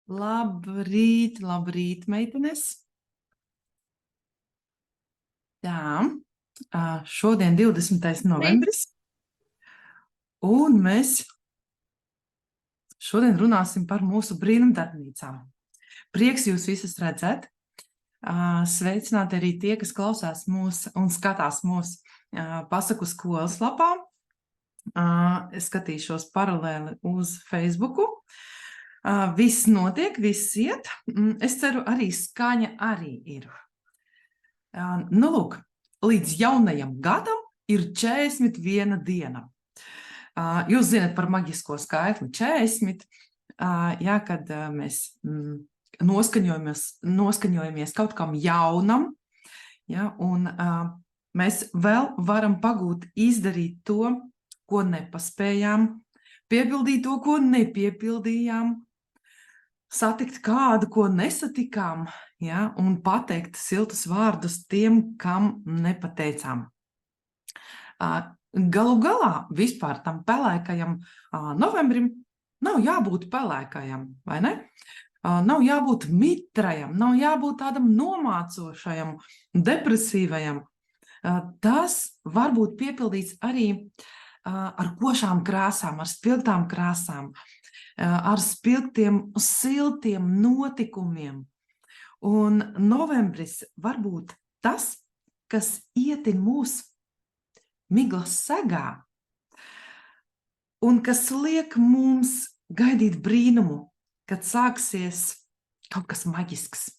Labrīt, labrīt, meitenes. Tā, šodien 20. novembris, un mēs šodien runāsim par mūsu brīnumdarbnīcām. Prieks jūs visus redzēt. Sveicināti arī tie, kas klausās mūs un skatās mūs pasaku skolas lapā. Es skatīšos paralēli uz Facebooku. Viss notiek, viss iet. Es ceru, arī skaņa arī ir. Nu, lūk, līdz jaunajam gadam ir 41 diena. Jūs zināt par maģisko skaitli 40, kad mēs noskaņojamies kaut kam jaunam, un mēs vēl varam pagūt izdarīt to, ko nepaspējām, piepildīt to, ko nepiepildījām, satikt kādu, ko nesatikām, un pateikt siltus vārdus tiem, kam nepateicām. Galu galā vispār tam pelēkajam novembrim nav jābūt pelēkajam, vai ne? Nav jābūt mitrajam, nav jābūt tādam nomācošajam, depresīvajam. Tas var būt piepildīts arī ar košām krāsām, ar spilgtām krāsām, ar spilgtiem, siltiem notikumiem. Un novembris var būt tas, kas ietin mūs miglas segā un kas liek mums gaidīt brīnumu, kad sāksies kaut kas maģisks.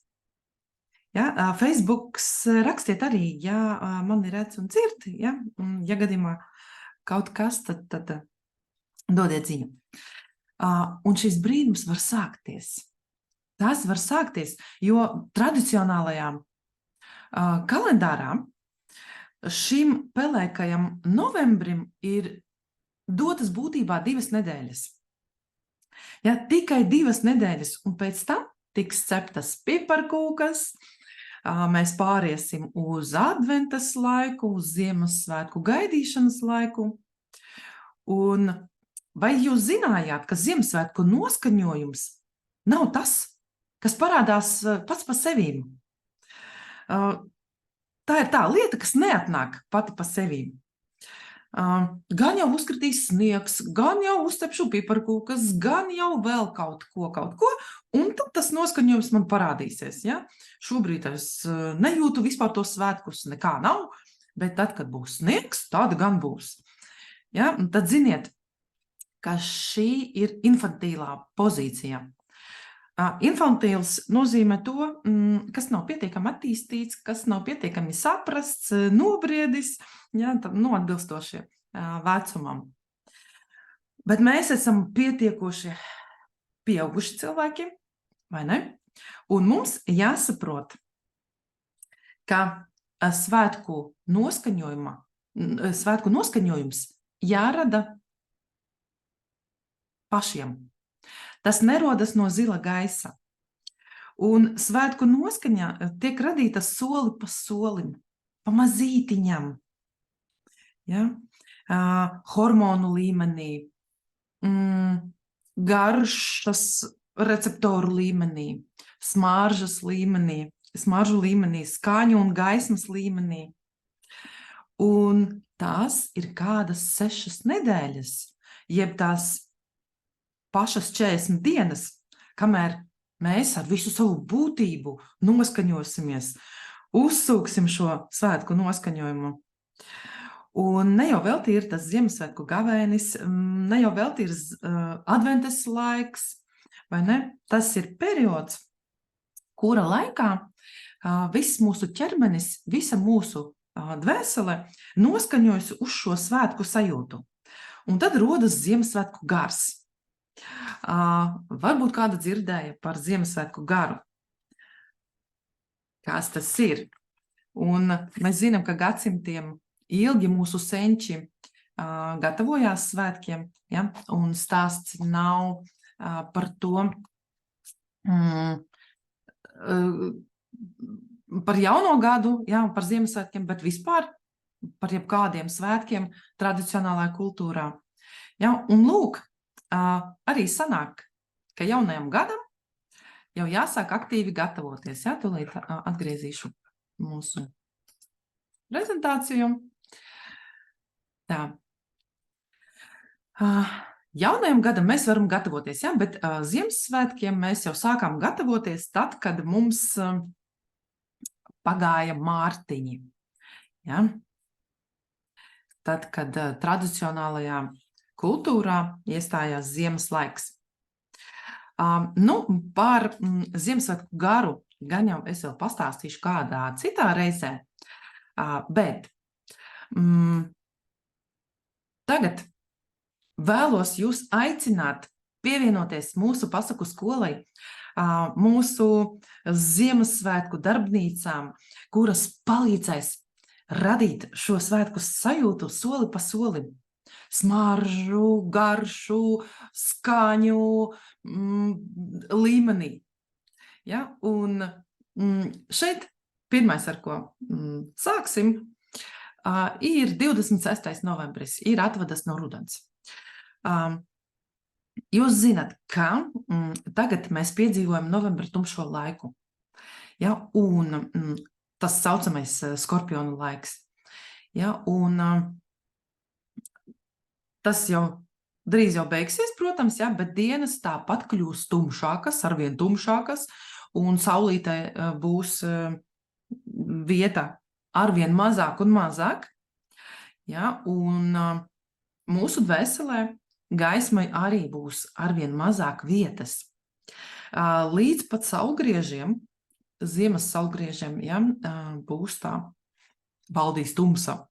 Facebooks rakstiet arī, ja mani redz un dzird, ja gadījumā kaut kas, tad dodiet ziņu. Un šis brīnums var sākties. Tas var sākties, jo tradicionālajā kalendārā šim pelēkajam novembrim ir dotas būtībā 2 nedēļas. Tikai 2 nedēļas, un pēc tam tiks ceptas piparkūkas, mēs pāriesim uz adventas laiku, uz Ziemassvētku gaidīšanas laiku. Un vai jūs zinājāt, ka Ziemassvētku noskaņojums nav tas, kas parādās pats pa sevīm? Tā ir tā lieta, kas neatnāk pati pa sevīm. Gan jau uzkritīs sniegs, gan jau uzcepšu piparkūkas, gan jau vēl kaut ko, un tad tas noskaņojums man parādīsies. Šobrīd es nejūtu vispār tos svētkus, nekā nav, bet tad, kad būs sniegs, tad gan būs. Un tad ziniet, ka šī ir infantīlā pozīcija. Infantīls nozīmē to, kas nav pietiekami attīstīts, kas nav pietiekami saprasts, nobriedis, atbilstoši vecumam. Bet mēs esam pietiekoši pieauguši cilvēki, vai ne? Un mums jāsaprot, ka svētku noskaņojums jārada pašiem. Tas nerodas no zila gaisa. Un svētku noskaņa tiek radīta soli pa solim, pa mazītiņam. Hormonu līmenī, garšas receptoru līmenī, smaržu līmenī, skaņu un gaismas līmenī. Un tās ir kādas 6 nedēļas, jeb tās pašas 40 dienas, kamēr mēs ar visu savu būtību noskaņosimies, uzsūksim šo svētku noskaņojumu. Un ne jau velti ir tas Ziemassvētku gavēnis, ne jau velti ir adventes laiks, vai ne? Tas ir periods, kura laikā viss mūsu ķermenis, visa mūsu dvēsele noskaņojas uz šo svētku sajūtu. Un tad rodas Ziemassvētku gars. Varbūt kāda dzirdēja par Ziemassvētku garu. Kas tas ir? Un mēs zinām, ka gadsimtiem ilgi mūsu senči gatavojās svētkiem, un stāsts nav par to, par jauno gadu, par Ziemassvētkiem, bet vispār par jebkādiem svētkiem tradicionālajā kultūrā. Un lūk, arī sanāk, ka jaunajam gadam jau jāsāk aktīvi gatavoties. Jā, tūlīt atgriezīšu mūsu prezentāciju. Tā. Jaunajam gadam mēs varam gatavoties, jā, bet Ziemassvētkiem mēs jau sākām gatavoties tad, kad mums pagāja mārtiņi. Ja? Tad, kad tradicionālajā kultūrā iestājās ziemas laiks. Par Ziemassvētku garu gan jau es vēl pastāstīšu kādā citā reizē, bet tagad vēlos jūs aicināt pievienoties mūsu pasaku skolai, mūsu Ziemassvētku darbnīcām, kuras palīdzēs radīt šo svētku sajūtu soli pa solim. Smaržu, garšu, skaņu līmenī. Ja? Un šeit pirmais, ar ko sāksim, ir 26. novembris, ir atvadas no rudens. Jūs zināt, ka tagad mēs piedzīvojam novembra tumšo laiku. Ja? Un tas saucamais skorpionu laiks. Ja? Un tas jau drīz jau beigsies, protams, ja? Bet dienas tāpat kļūs tumšākas, arvien tumšākas, un saulītē būs vieta arvien mazāk un mazāk. Ja? Un mūsu dvēselē gaismai arī būs arvien mazāk vietas. Līdz pat saulgriežiem, ziemas saulgriežiem, ja, būs tā valdīs tumsa.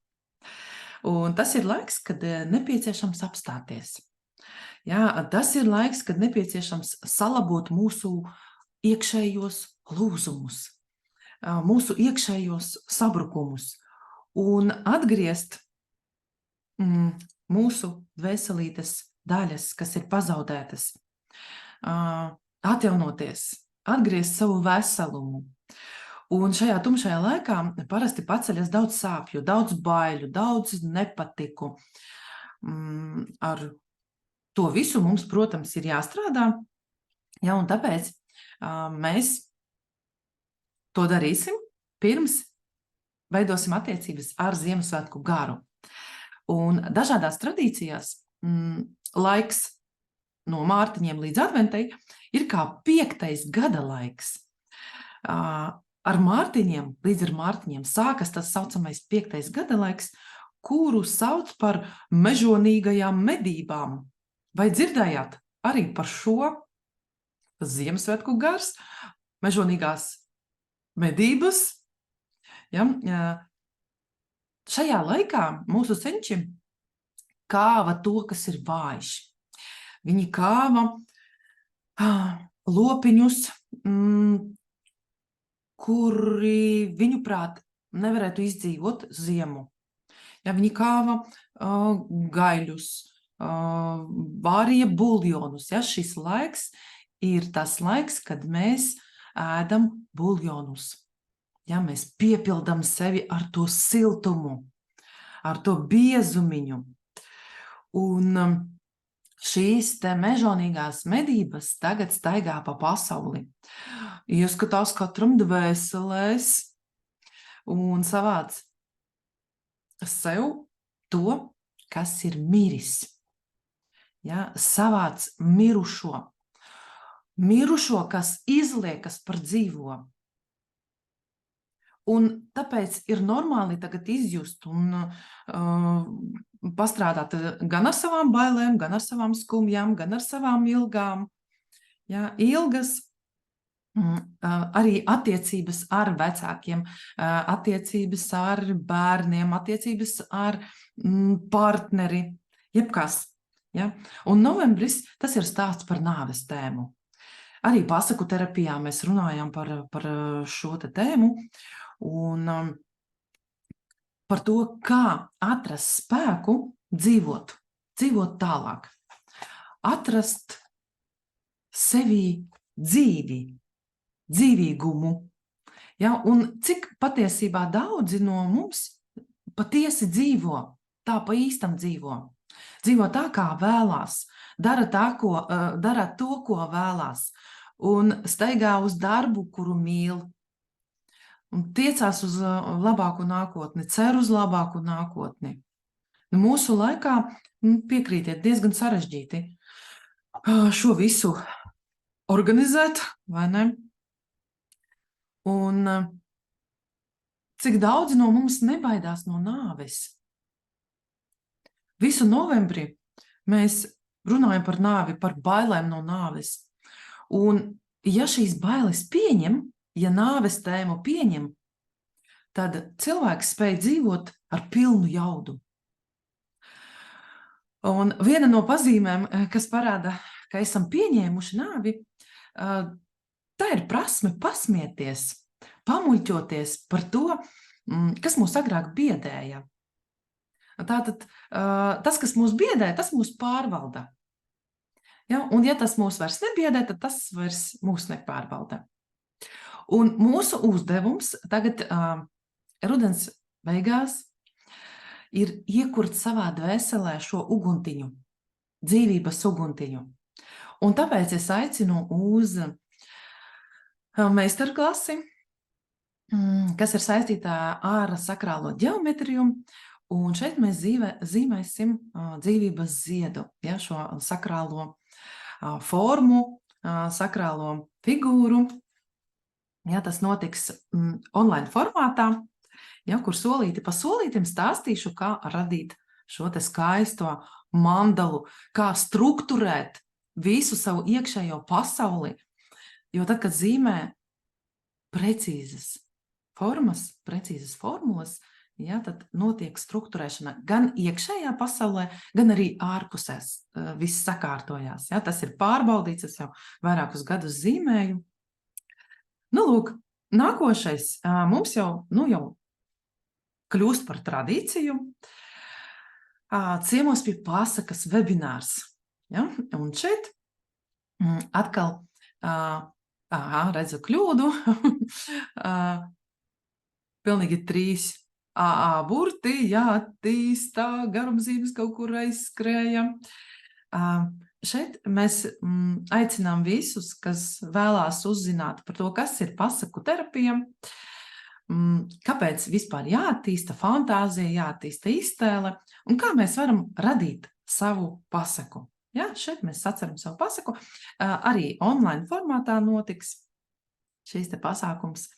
Un tas ir laiks, kad nepieciešams apstāties. Ja, tas ir laiks, kad nepieciešams salabot mūsu iekšējos lūzumus, mūsu iekšējos sabrukumus un atgriezt mūsu dvēselītes daļas, kas ir pazaudētas, atjaunoties, atgriezt savu veselumu. Un šajā tumšajā laikā parasti paceļas daudz sāpju, daudz baiļu, daudz nepatiku. Ar to visu mums, protams, ir jāstrādā, ja, un tāpēc mēs to darīsim pirms veidosim attiecības ar Ziemassvētku garu. Un dažādās tradīcijās laiks no mārtiņiem līdz adventei ir kā 5. gada laiks. Ar mārtiņiem, līdz ar mārtiņiem sākas tas saucamais 5. gada laiks, kuru sauc par mežonīgajām medībām. Vai dzirdējāt arī par šo Ziemassvētku gars, mežonīgās medības? Ja? Šajā laikā mūsu senči kāva to, kas ir vājš. Viņi kāva lopiņus, kuri viņuprāt nevarētu izdzīvot ziemu. Ja, viņi kāva gaļus, vārīja buljonus. Ja, šis laiks ir tas laiks, kad mēs ēdam buljonus. Ja, mēs piepildam sevi ar to siltumu, ar to biezumiņu. Un šīs te mežonīgās medības tagad staigā pa pasauli. Ieskatās katram dvēselēs un savāc sev to, kas ir miris. Ja, savāc mirušo. Mirušo, kas izliekas par dzīvo. Un tāpēc ir normāli tagad izjust un pastrādāt gan ar savām bailēm, gan ar savām skumjām, gan ar savām ilgām. Ja, ilgas arī attiecības ar vecākiem, attiecības ar bērniem, attiecības ar partneri, jebkas. Ja? Un novembris, tas ir stāsts par nāves tēmu. Arī pasaku terapijā mēs runājam par šo te tēmu. Un par to, kā atrast spēku dzīvot tālāk. Atrast sevī dzīvīgumu. Ja? Un cik patiesībā daudzi no mums patiesi dzīvo, tā pa īstam dzīvo. Dzīvo tā, kā vēlās, dara to, ko vēlās. un staigā uz darbu, kuru mīl, un tiecās uz labāku nākotni, cer uz labāku nākotni. Mūsu laikā, piekrītiet, diezgan sarežģīti šo visu organizēt, vai ne? Un cik daudzi no mums nebaidās no nāves? Visu novembrī mēs runājam par nāvi, par bailēm no nāves. Un ja šīs bailes pieņem, ja nāves tēmu pieņem, tad cilvēks spēj dzīvot ar pilnu jaudu. Un viena no pazīmēm, kas parāda, ka esam pieņēmuši nāvi, tā ir prasme pasmieties, pamuļķoties par to, kas mūs agrāk biedēja. Tātad tas, kas mūs biedē, tas mūs pārvalda. Ja? Un ja tas mūs vairs nebiedē, tad tas vairs mūs nepārvalda. Un mūsu uzdevums tagad rudens beigās ir iekurt savā dvēselē šo uguntiņu, dzīvības uguntiņu. Un tāpēc es aicinu uz meistarklasi, kas ir saistītā ar sakrālo ģeometriju, un šeit mēs zīmēsim dzīvības ziedu, ja, šo sakrālo formu, sakrālo figūru. Ja, tas notiks online formātā, ja, kur solīti pa solītim stāstīšu, kā radīt šo te skaisto mandalu, kā strukturēt visu savu iekšējo pasauli. Jo tad, kad zīmē precīzas formas, precīzas formulas, ja, tad notiek strukturēšana gan iekšējā pasaulē, gan arī ārpusēs. Viss sakārtojās. Ja. Tas ir pārbaudīts, es jau vairākus gadus zīmēju. Nu, lūk, nākošais mums jau kļūst par tradīciju. Ciemos pie pasakas webinārs. Ja? Un šeit atkal, redzu kļūdu, pilnīgi 3 AA burti, jāattīstā, garumzīmes kaut kur aizskrēja. Šeit mēs aicinām visus, kas vēlās uzzināt par to, kas ir pasaku terapija, kāpēc vispār jāattīsta fantāzija, jāattīsta iztēle, un kā mēs varam radīt savu pasaku. Ja, šeit mēs saceram savu pasaku. Arī online formātā notiks šīs te pasākums.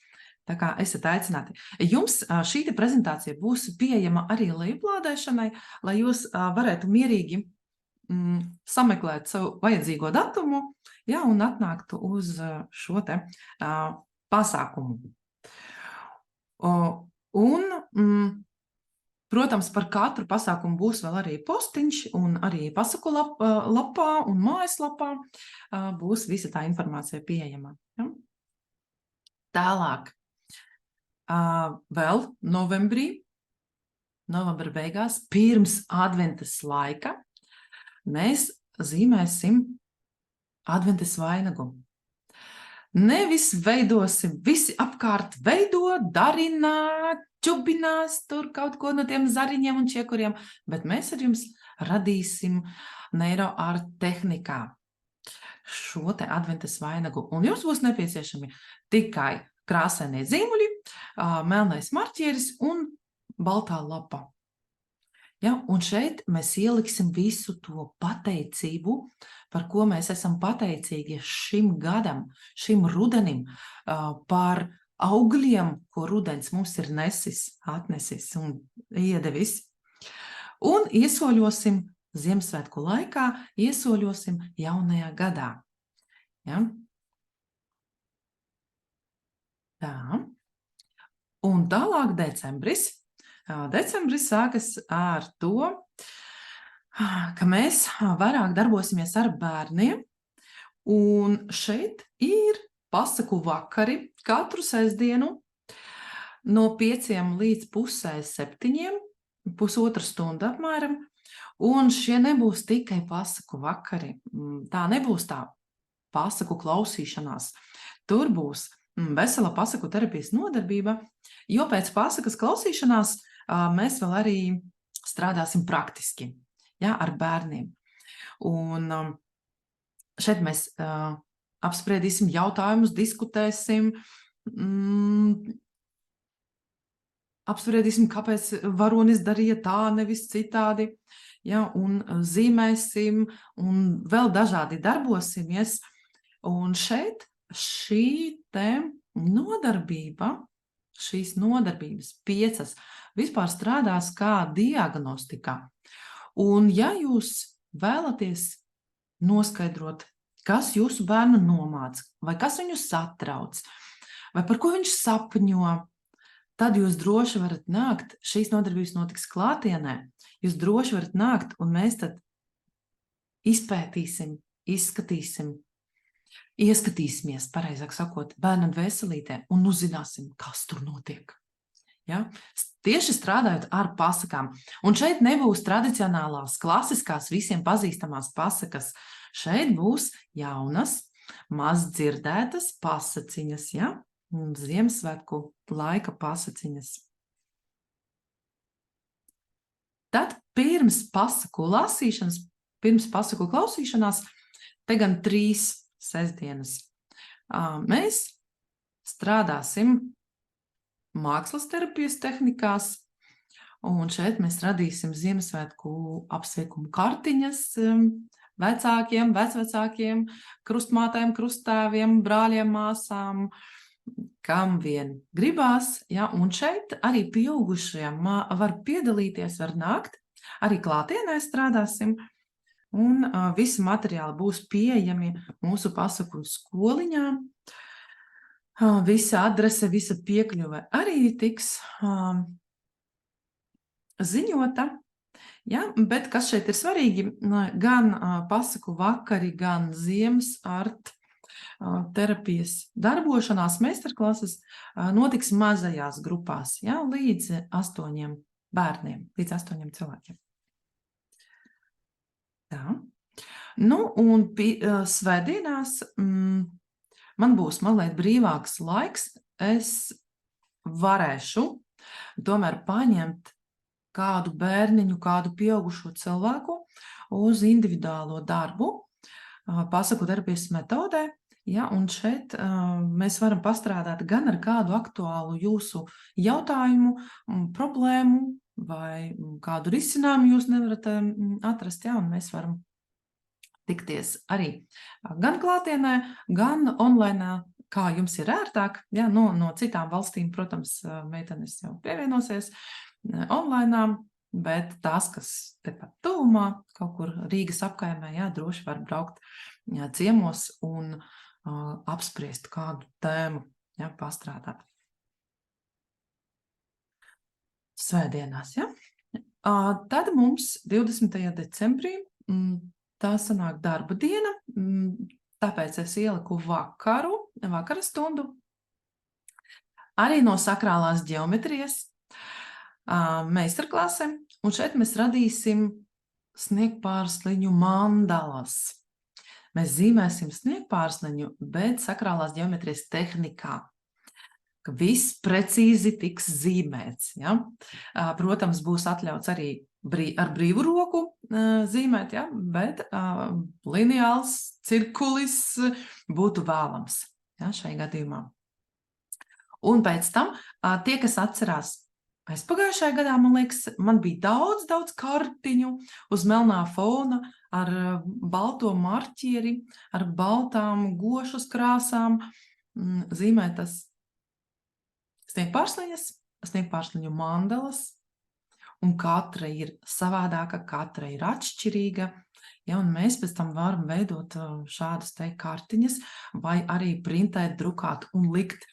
Tā kā esat aicināti. Jums šī te prezentācija būs pieejama arī lejuplādēšanai, lai jūs varētu mierīgi sameklēt savu vajadzīgo datumu, ja, un atnāktu uz šo te pasākumu. Protams, par katru pasākumu būs vēl arī postiņš, un arī pasaku lapā un mājaslapā būs visa tā informācija pieejama. Ja? Tālāk, vēl novembra beigās, pirms adventas laika, mēs zīmēsim adventas vainagu. Nevis veidosim, visi apkārt veido, darina, čubinās tur kaut ko no tiem zariņiem un čiekuriem, bet mēs ar jums radīsim neuroart tehnikā šo te adventas vainagu. Un jums būs nepieciešami tikai krāsainie zīmuļi, melnais marķieris un baltā lapa. Ja, un šeit mēs ieliksim visu to pateicību, par ko mēs esam pateicīgi šim gadam, šim rudenim, par augļiem, ko rudens mums ir atnesis un iedevis. Un iesoļosim Ziemassvētku laikā, iesoļosim jaunajā gadā. Ja? Tā. Un tālāk decembris. Decembris sākas ar to, ka mēs vairāk darbosimies ar bērniem, un šeit ir pasaku vakari katru sestdienu no 5 līdz pusē 7, pusotra stunda apmēram, un šie nebūs tikai pasaku vakari, tā nebūs tā pasaku klausīšanās, tur būs vesela pasaku terapijas nodarbība, jo pēc pasakas klausīšanās mēs vēl arī strādāsim praktiski, ja, ar bērniem. Un šeit mēs apspriedīsim jautājumus, diskutēsim, apspriedīsim, kāpēc varonis darīja tā, nevis citādi, ja, un zīmēsim, un vēl dažādi darbosimies. Un šeit šī te nodarbība, šīs nodarbības 5 vispār strādās kā diagnostika. Un ja jūs vēlaties noskaidrot, kas jūsu bērnu nomāca, vai kas viņu satrauc, vai par ko viņš sapņo, tad jūs droši varat nākt, šīs nodarbības notiks klātienē, jūs droši varat nākt, un mēs tad izpētīsim, izskatīsim, ieskatīsimies, pareizāk sakot, bērnam veselītē un uzzināsim, kas tur notiek. Ja? Tieši strādājot ar pasakām. Un šeit nebūs tradicionālās, klasiskās, visiem pazīstamās pasakas. Šeit būs jaunas, maz dzirdētas pasaciņas, ja? Un Ziemassvētku laika pasaciņas. Tad pirms pasaku lasīšanas, pirms pasaku klausīšanās, te gan 3 sestdienas, mēs strādāsim mākslas terapijas tehnikās, un šeit mēs radīsim Ziemassvētku apsveikumu kartiņas vecākiem, vecvecākiem, krustmātēm, krustāviem, brāļiem, māsām, kam vien gribās, ja, un šeit arī pieaugušajiem var piedalīties, var nākt, arī klātienē strādāsim, un visi materiāli būs pieejami mūsu pasaku skoliņā. Visa adrese, visa piekļuve arī tiks ziņota, ja, bet kas šeit ir svarīgi, gan pasaku vakari, gan ziemas art terapijas darbošanās meistarklases notiks mazajās grupās, ja, līdz 8 bērniem, līdz 8 cilvēkiem. Tā. Nu, un svētdienās man būs mazliet brīvāks laiks, es varēšu tomēr paņemt kādu bērniņu, kādu pieaugušo cilvēku uz individuālo darbu pasaku terapijas metodē. Ja, un šeit mēs varam pastrādāt gan ar kādu aktuālu jūsu jautājumu, problēmu vai kādu risinājumu jūs nevarat atrast, ja, un mēs varam tikties arī gan klātienē, gan online, kā jums ir ērtāk. Ja, no citām valstīm, protams, meitenes jau pievienosies online, bet tās, kas tepat tuvumā, kaut kur Rīgas apkaimē, ja, droši var braukt ciemos un apspriest kādu tēmu, ja, pastrādāt. Svētdienās, ja. Tad mums 20. decembrī tā sanāk darba diena, tāpēc es ieliku vakara stundu. Arī no sakrālās ģeometrijas meistarklase, un šeit mēs radīsim sniegpārsliņu mandalas. Mēs zīmēsim sniegpārsliņu, bet sakrālās ģeometrijas tehnikā, ka viss precīzi tiks zīmēts. Ja? Protams, būs atļauts arī ar brīvu roku zīmēt, ja? Bet lineāls cirkulis būtu vēlams, ja? Šai gadījumā. Un pēc tam tie, kas atcerās, aizpagājušajā gadā, man liekas, man bija daudz kartiņu uz melnā fona ar balto marķieri, ar baltām gošas krāsām, zīmētas sniegpārsliņas, sniegpārsliņu mandalas, un katra ir savādāka, katra ir atšķirīga, ja, un mēs pēc tam varam veidot šādas te kartiņas, vai arī printēt, drukāt un likt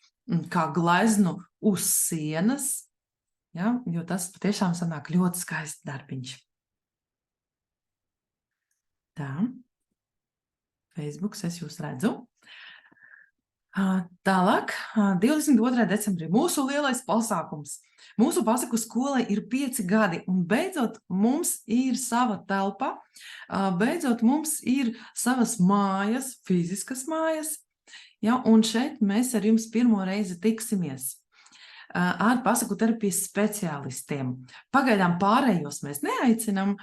kā gleznu uz sienas, ja, jo tas patiešām sanāk ļoti skaists darbiņš. Tā, Facebooks, es jūs redzu. Tālāk, 22. decembrī, mūsu lielais pasākums. Mūsu pasaku skolai ir 5 gadi, un beidzot mums ir sava telpa, beidzot mums ir savas mājas, fiziskas mājas, ja, un šeit mēs ar jums pirmo reizi tiksimies ar pasaku terapijas speciālistiem. Pagaidām pārējos mēs neaicinam,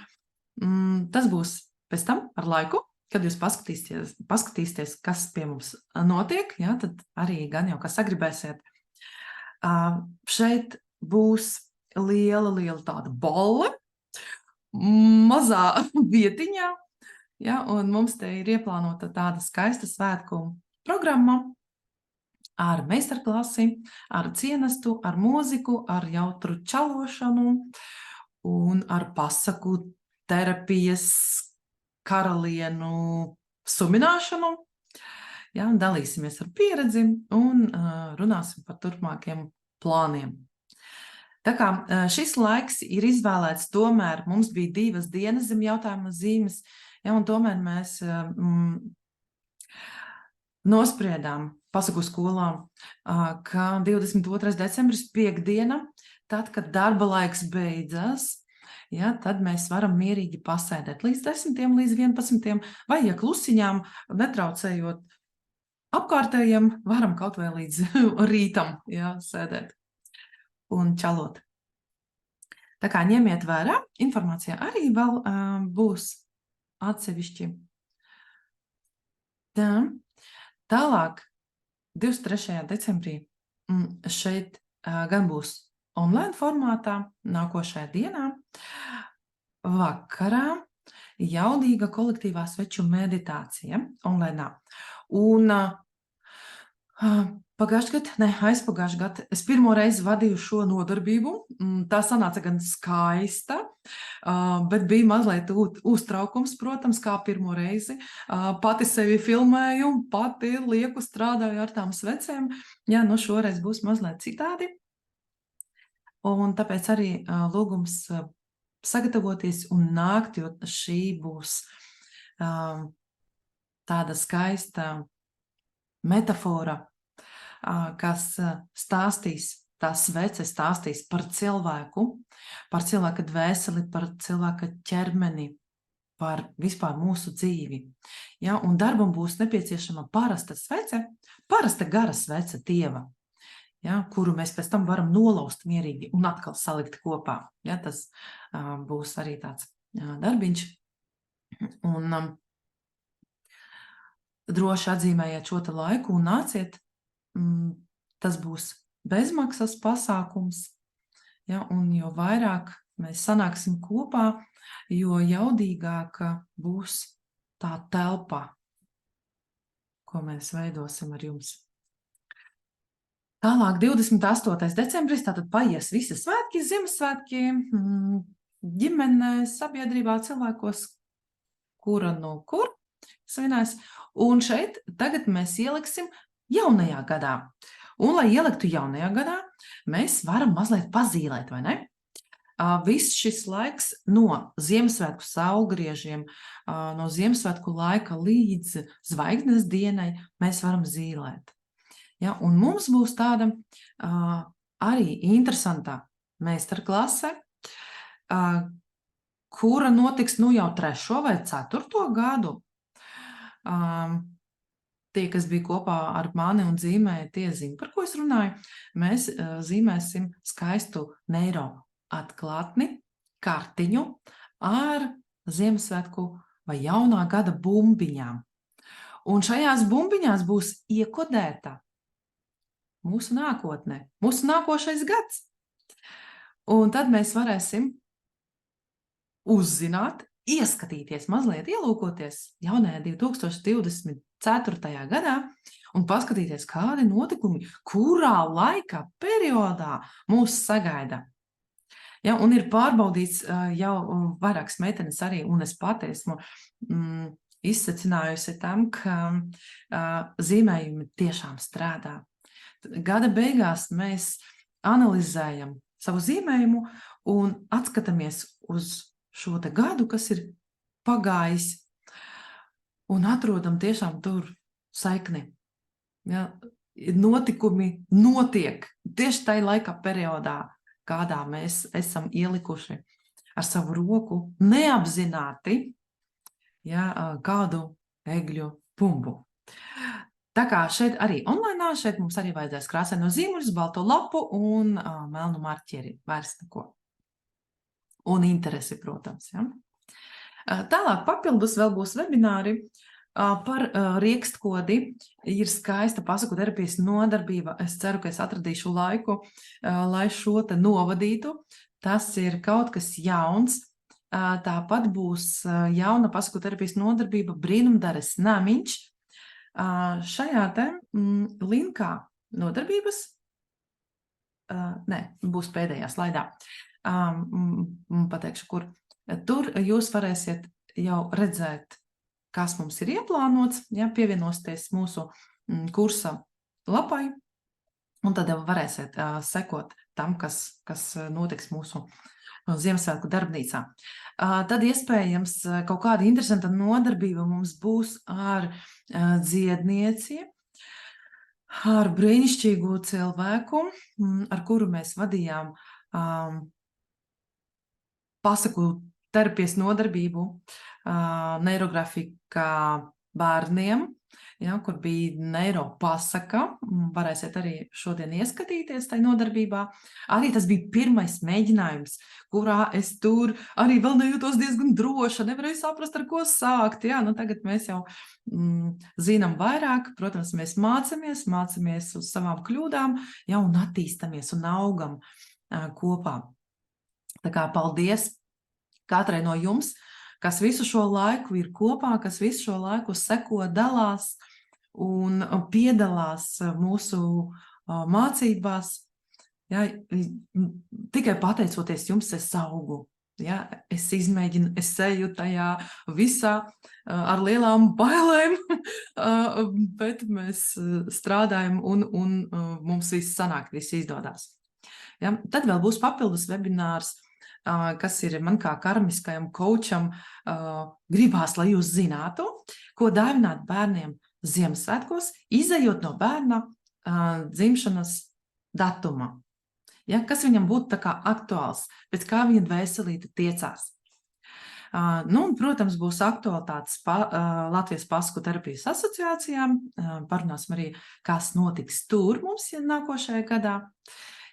tas būs pēc tam ar laiku, kad jūs paskatīsieties, kas pie mums notiek, ja, tad arī gan jau, kas sagribēsiet. Šeit būs liela tāda bolle, mazā vietiņā, ja, un mums te ir ieplānota tāda skaista svētku programma ar meistarklasi, ar cienestu, ar mūziku, ar jautru čalošanu un ar pasaku terapijas karalienu sumināšanu. Ja, un dalīsimies ar pieredzi un runāsim par turpmākiem plāniem. Tā kā šis laiks ir izvēlēts, tomēr mums bija 2 dienas zem jautājuma zīmes, ja, un tomēr mēs nospriedām pasaku skolām, ka 22. decembris piekdiena, tad, kad darba laiks beidzas, ja, tad mēs varam mierīgi pasēdēt līdz 10, līdz 11, vai, ja klusiņām, netraucējot apkārtējiem, varam kaut vai līdz rītam, ja, sēdēt un čalot. Tā kā ņemiet vērā, informācija arī vēl būs atsevišķi. Tā. Tālāk, 23. decembrī šeit gan būs online formātā, nākošajā dienā, vakarā, jaudīga kolektīvā sveču meditācija online. Un aizpagājušajā gadā es pirmo reizi vadīju šo nodarbību. Tā sanāca gan skaista, bet bija mazliet uztraukums, protams, kā pirmo reizi. Pati sevi filmēju, pati lieku strādāju ar tām svecēm. Jā, nu šoreiz būs mazliet citādi. Un tāpēc arī lūgums sagatavoties un nākt, jo šī būs tāda skaista metafora, kas stāstīs, tās sveces stāstīs par cilvēku dvēseli, par cilvēka ķermeni, par vispār mūsu dzīvi. Ja, un darbam būs nepieciešama parasta svece, parasta gara svece Dieva, ja, kuru mēs pēc tam varam nolaust mierīgi un atkal salikt kopā. Ja, tas būs arī tāds darbiņš. Un droši atzīmējiet šo te laiku un nāciet. Tas būs bezmaksas pasākums, ja, un jo vairāk mēs sanāksim kopā, jo jaudīgāka būs tā telpa, ko mēs veidosim ar jums. Tālāk 28. decembris, tātad paies visi svētki, Ziemassvētki, ģimenē, sabiedrībā, cilvēkos, kura no kur svinēs. Un šeit tagad mēs ieliksim jaunajā gadā. Un, lai ieliktu jaunajā gadā, mēs varam mazliet pazīlēt, vai ne? Viss šis laiks no Ziemassvētku saulgriežiem, no Ziemassvētku laika līdz zvaigznes dienai mēs varam zīlēt. Ja, un mums būs tāda arī interesantā meistarklase, kura notiks nu jau 3. vai 4. gadu. Tie, kas bija kopā ar mani un zīmēja, tie zina, par ko es runāju. Mēs zīmēsim skaistu neiro atklātni, kartiņu ar Ziemassvētku vai jaunā gada bumbiņām. Un šajās bumbiņās būs iekodēta mūsu nākotnē, mūsu nākošais gads. Un tad mēs varēsim uzzināt, ieskatīties, mazliet ielūkoties jaunajā 2024. gadā un paskatīties, kādi notikumi, kurā laika periodā mūs sagaida. Ja, un ir pārbaudīts jau vairākas meitenes arī, un es pati esmu izsacinājusi tam, ka zīmējumi tiešām strādā. Gada beigās mēs analizējam savu zīmējumu un atskatāmies uz šo te gadu, kas ir pagājis, un atrodam tiešām tur saikni. Ja, notikumi notiek tieši tajā laika periodā, kādā mēs esam ielikuši ar savu roku neapzināti, ja, kādu egļu bumbu. Tā kā šeit arī online, šeit mums arī vajadzēs krāsaino zīmuļus, balto lapu un melnu marķieri, vairs neko. Un interesi, protams. Ja? Tālāk papildus vēl būs webināri par riekstkodi. Ir skaista pasaku terapijas nodarbība. Es ceru, ka es atradīšu laiku, lai šo te novadītu. Tas ir kaut kas jauns. Tāpat būs jauna pasaku terapijas nodarbība Brīnumdares namiņš. Šajā te linkā nodarbības, būs pēdējā slaidā. Pateikšu, kur. Tur jūs varēsiet jau redzēt, kas mums ir ieplānots, ja pievienosties mūsu kursa lapai, un tad jau varēsiet sekot tam, kas notiks mūsu Ziemassvētku darbnīcā. Tad iespējams kaut kāda interesanta nodarbība mums būs ar dziednieci, ar brīnišķīgu cilvēku, ar kuru mēs vadījām pasaku terapijas nodarbību neirografika bērniem, ja, kur bija neiropasaka. Varēsiet arī šodien ieskatīties tai nodarbībā. Arī tas bija pirmais mēģinājums, kurā es tur arī vēl nejūtos diezgan droša, nevarēju saprast, ar ko sākt. Ja, tagad mēs jau zinām vairāk, protams, mēs mācamies uz savām kļūdām, ja, un attīstamies un augam kopā. Tā kā paldies katrai no jums, kas visu šo laiku ir kopā, kas visu šo laiku seko, dalās un piedalās mūsu mācībās. Ja, tikai pateicoties jums, es augu. Ja, es izmēģinu, es eju tajā visā ar lielām bailēm, bet mēs strādājam un mums viss sanāk, viss izdodās. Ja, tad vēl būs papildus webinārs, kas ir man kā karmiskajam kaučam gribās, lai jūs zinātu, ko dāvināt bērniem Ziemassvētkos, izejot no bērna dzimšanas datuma. Ja, kas viņam būtu tā kā aktuāls, pēc kā viņa dvēselīte tiecās. Un, protams, būs aktualitātes Latvijas pasaku terapijas asociācijām. Parunāsim arī, kas notiks tur mums nākošajā gadā.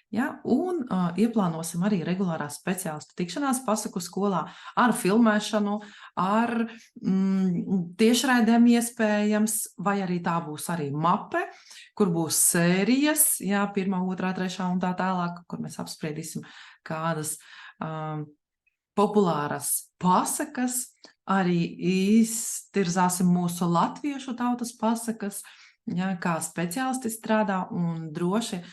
Ja, un ieplānosim arī regulārās speciālistu tikšanās pasaku skolā ar filmēšanu, ar tiešraidēm iespējams, vai arī tā būs arī mape, kur būs sērijas, ja, 1., 2., 3. un tā tālāk, kur mēs apspriedīsim kādas populāras pasakas, arī iztirzāsim mūsu latviešu tautas pasakas, ja, kā speciālisti strādā, un droši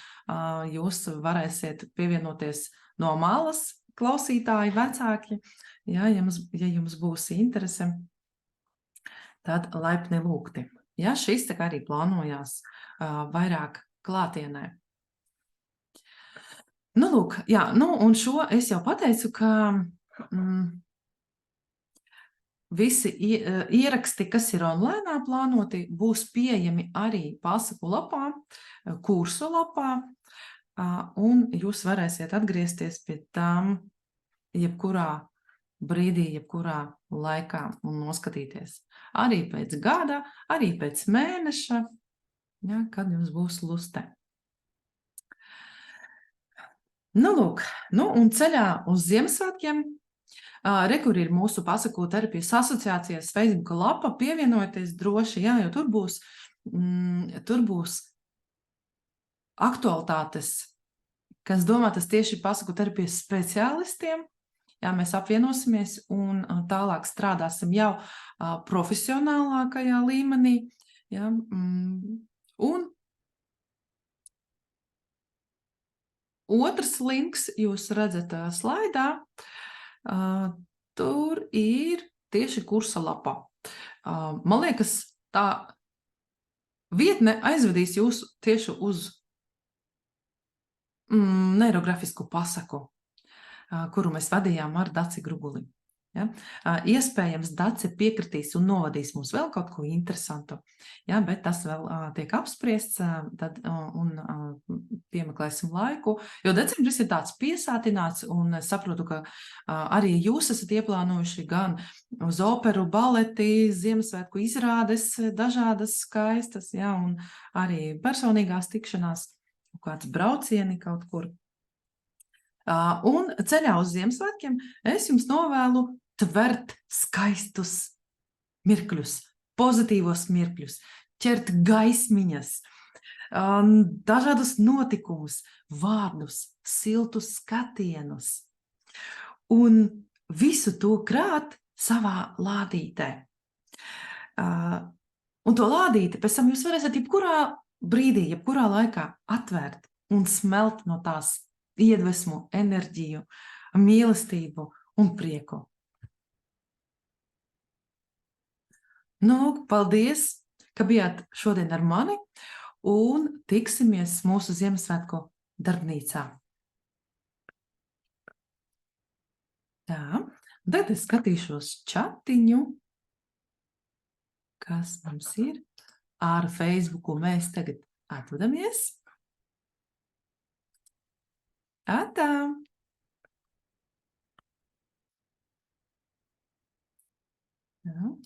jūs varēsiet pievienoties no malas, klausītāji, vecāki. Ja jums būs interese, tad laipni lūgti. Ja, šis tā kā arī plānojās vairāk klātienē. Lūk, jā, un šo es jau pateicu, ka visi ieraksti, kas ir online plānoti, būs pieejami arī pasaku lapā, kursu lapā, un jūs varēsiet atgriezties pie tām jebkurā brīdī, jebkurā laikā un noskatīties. Arī pēc gada, arī pēc mēneša, ja, kad jums būs luste. Lūk, un ceļā uz Ziemassvētkiem, kur ir mūsu pasaku terapijas asociācijas Facebook lapa, pievienojieties droši, ja, jo tur būs aktualitātes, kas domātas tieši pasaku terapijas speciālistiem. Ja, mēs apvienosimies un tālāk strādāsim jau profesionālākajā līmenī. Ja, un otrs links jūs redzat slaidā. Tur ir tieši kursa lapa. Man liekas, tā vietne aizvedīs jūs tieši uz neirografisku pasaku, kuru mēs vadījām ar Daci Gruguli. Ja? Iespējams, Dace piekritīs un novadīs mums vēl kaut ko interesantu, ja? Bet tas vēl tiek apspriests, tad, un piemeklēsim laiku, jo decembris ir tāds piesātināts, un es saprotu, ka arī jūs esat ieplānojuši gan uz operu, baleti, Ziemassvētku izrādes, dažādas skaistas, ja? Un arī personīgās tikšanās, kāds braucieni kaut kur. Un ceļā uz Ziemassvētkiem es jums novēlu tvert skaistus mirkļus, pozitīvos mirkļus, ķert gaismiņas, dažādus notikumus, vārdus, siltus skatienus. Un visu to krāt savā lādītē. Un to lādīti pēc tam jūs varēsiet jebkurā brīdī, jebkurā laikā atvērt un smelt no tās iedvesmu, enerģiju, mīlestību un prieku. Nu, paldies, ka bijāt šodien ar mani un tiksimies mūsu Ziemassvētku darbnīcā. Tā, tad es skatīšos čatiņu, kas mums ir. Ar Facebooku mēs tagad atvadamies. Atā! Jā.